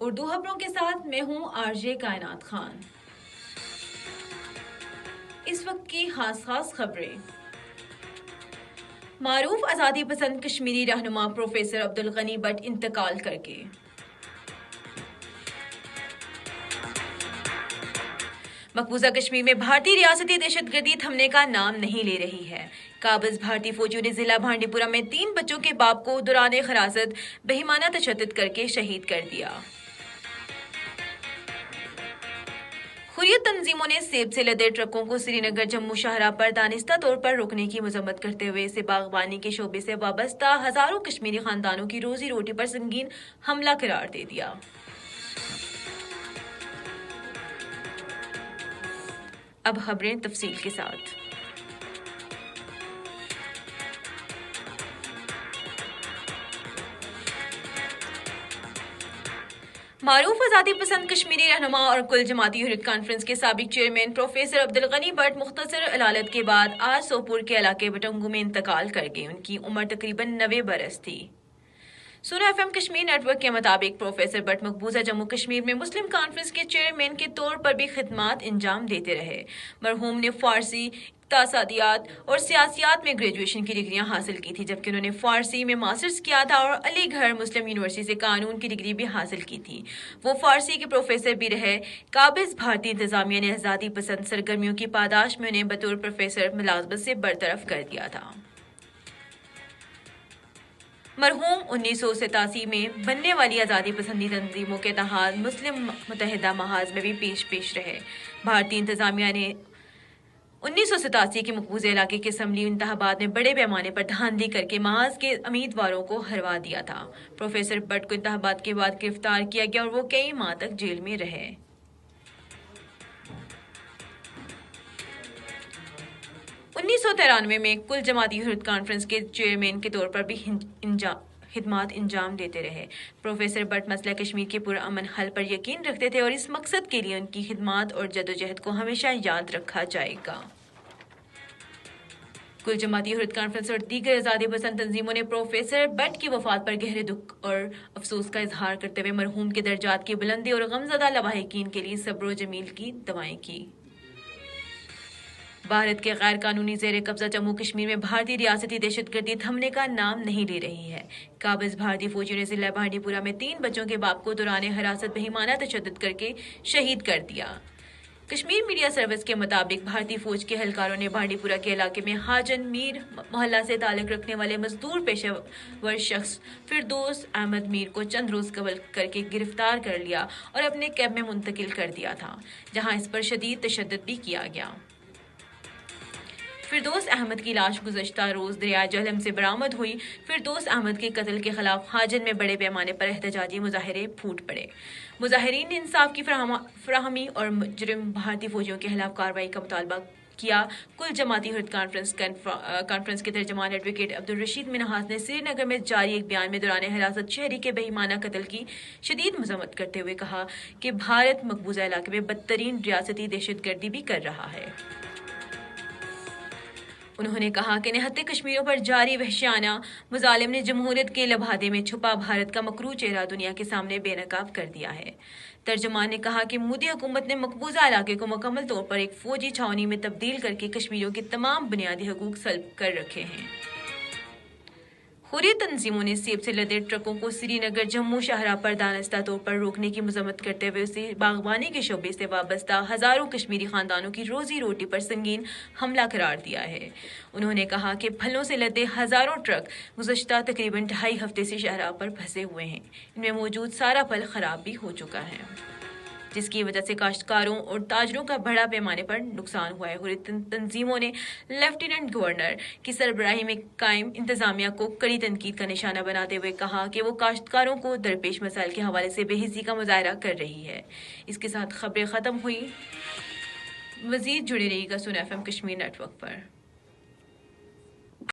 اردو خبروں کے ساتھ میں ہوں آرجے کائنات خان۔ اس وقت کی خاص خبریں۔ معروف آزادی پسند کشمیری رہنما پروفیسر عبدالغنی بٹ انتقال کر گئے۔ مقبوضہ کشمیر میں بھارتی ریاستی دہشت گردی تھمنے کا نام نہیں لے رہی ہے۔ قابض بھارتی فوجیوں نے ضلع بھانڈی پورہ میں 3 بچوں کے باپ کو دوران حراست بہیمانہ تشدد کر کے شہید کر دیا۔ حریت تنظیموں نے سیب سے لدے ٹرکوں کو سری نگر جموں شاہراہ پر دانستہ طور پر روکنے کی مذمت کرتے ہوئے اسے باغبانی کے شعبے سے وابستہ ہزاروں کشمیری خاندانوں کی روزی روٹی پر سنگین حملہ قرار دے دیا۔ اب خبریں تفصیل کے ساتھ۔ معروف آزادی پسند کشمیری رہنما اور کل جماعتی حریت کانفرنس کے سابق چیئرمین پروفیسر عبدالغنی بٹ مختصر علالت کے بعد آج سوپور کے علاقے بٹنگو میں انتقال کر گئے۔ ان کی عمر تقریباً 90 برس تھی۔ سونا FM کشمیر نیٹ ورک کے مطابق پروفیسر بٹ مقبوضہ جموں کشمیر میں مسلم کانفرنس کے چیئرمین کے طور پر بھی خدمات انجام دیتے رہے۔ مرحوم نے فارسی، اقتصادیات اور سیاسیات میں گریجویشن کی ڈگریاں حاصل کی تھی، جبکہ انہوں نے فارسی میں ماسٹرز کیا تھا اور علی گڑھ مسلم یونیورسٹی سے قانون کی ڈگری بھی حاصل کی تھی۔ وہ فارسی کے پروفیسر بھی رہے۔ قابض بھارتی انتظامیہ نے آزادی پسند سرگرمیوں کی پاداش میں انہیں بطور پروفیسر ملازمت سے برطرف کر دیا تھا۔ مرحوم 1987 میں بننے والی آزادی پسندی تنظیموں کے اتحاد مسلم متحدہ محاذ میں بھی پیش رہے۔ بھارتی انتظامیہ نے 1987 کے مقبوضہ علاقے کے اسمبلی انتخابات میں بڑے پیمانے پر دھاندلی کر کے محاذ کے امیدواروں کو ہروا دیا تھا۔ پروفیسر بٹ کو انتخابات کے بعد گرفتار کیا گیا اور وہ کئی ماہ تک جیل میں رہے۔ انیس سو 93 میں کل جماعتی حریت کانفرنس کے چیئرمین کے طور پر بھی خدمات انجام دیتے رہے۔ پروفیسر بٹ مسئلہ کشمیر کے پرامن حل پر یقین رکھتے تھے اور اس مقصد کے لیے ان کی خدمات اور جدوجہد کو ہمیشہ یاد رکھا جائے گا۔ کل جماعتی حریت کانفرنس اور دیگر آزادی پسند تنظیموں نے پروفیسر بٹ کی وفات پر گہرے دکھ اور افسوس کا اظہار کرتے ہوئے مرحوم کے درجات کی بلندی اور غمزدہ لواحقین کے لیے صبر و جمیل کی دعائیں کی۔ بھارت کے غیر قانونی زیر قبضہ جموں کشمیر میں بھارتی ریاستی دہشت گردی تھمنے کا نام نہیں لے رہی ہے۔ قابض بھارتی فوجیوں نے ضلع بھانڈی پورہ میں 3 بچوں کے باپ کو دوران حراست بہیمانہ تشدد کر کے شہید کر دیا۔ کشمیر میڈیا سروس کے مطابق بھارتی فوج کے اہلکاروں نے بھانڈی پورہ کے علاقے میں حاجن میر محلہ سے تعلق رکھنے والے مزدور پیشہ ور شخص فردوس احمد میر کو چند روز قبل کر کے گرفتار کر لیا اور اپنے کیمپ میں منتقل کر دیا تھا، جہاں اس پر شدید تشدد بھی کیا گیا۔ فردوس احمد کی لاش گزشتہ روز دریائے جہلم سے برآمد ہوئی۔ فردوس احمد کے قتل کے خلاف حاجن میں بڑے پیمانے پر احتجاجی مظاہرے پھوٹ پڑے۔ مظاہرین نے انصاف کی فراہمی اور مجرم بھارتی فوجیوں کے خلاف کارروائی کا مطالبہ کیا۔ کل جماعتی حریت کانفرنس کے ترجمان ایڈوکیٹ عبدالرشید منہاس نے سری نگر میں جاری ایک بیان میں دوران حراست شہری کے بہیمانہ قتل کی شدید مذمت کرتے ہوئے کہا کہ بھارت مقبوضہ علاقے میں بدترین ریاستی دہشت گردی بھی کر رہا ہے۔ انہوں نے کہا کہ نہتے کشمیریوں پر جاری وحشیانہ مظالم نے جمہوریت کے لبادے میں چھپا بھارت کا مکروہ چہرہ دنیا کے سامنے بے نقاب کر دیا ہے۔ ترجمان نے کہا کہ مودی حکومت نے مقبوضہ علاقے کو مکمل طور پر ایک فوجی چھاؤنی میں تبدیل کر کے کشمیریوں کے تمام بنیادی حقوق سلب کر رکھے ہیں۔ حریت تنظیموں نے سیب سے لدے ٹرکوں کو سری نگر جموں شاہراہ پر دانستہ طور پر روکنے کی مذمت کرتے ہوئے اسے باغبانی کے شعبے سے وابستہ ہزاروں کشمیری خاندانوں کی روزی روٹی پر سنگین حملہ قرار دیا ہے۔ انہوں نے کہا کہ پھلوں سے لدے ہزاروں ٹرک گزشتہ تقریباً 2.5 ہفتے سے شاہراہ پر پھنسے ہوئے ہیں۔ ان میں موجود سارا پھل خراب بھی ہو چکا ہے، جس کی وجہ سے کاشتکاروں اور تاجروں کا بڑا پیمانے پر نقصان ہوا ہے۔ حریت تنظیموں نے لیفٹیننٹ گورنر کی سربراہی میں قائم انتظامیہ کو کڑی تنقید کا نشانہ بناتے ہوئے کہا کہ وہ کاشتکاروں کو درپیش مسائل کے حوالے سے بے حسی کا مظاہرہ کر رہی ہے۔ اس کے ساتھ خبریں ختم ہوئی۔ مزید جڑے رہیے گا سونا FM کشمیر نیٹ ورک پر۔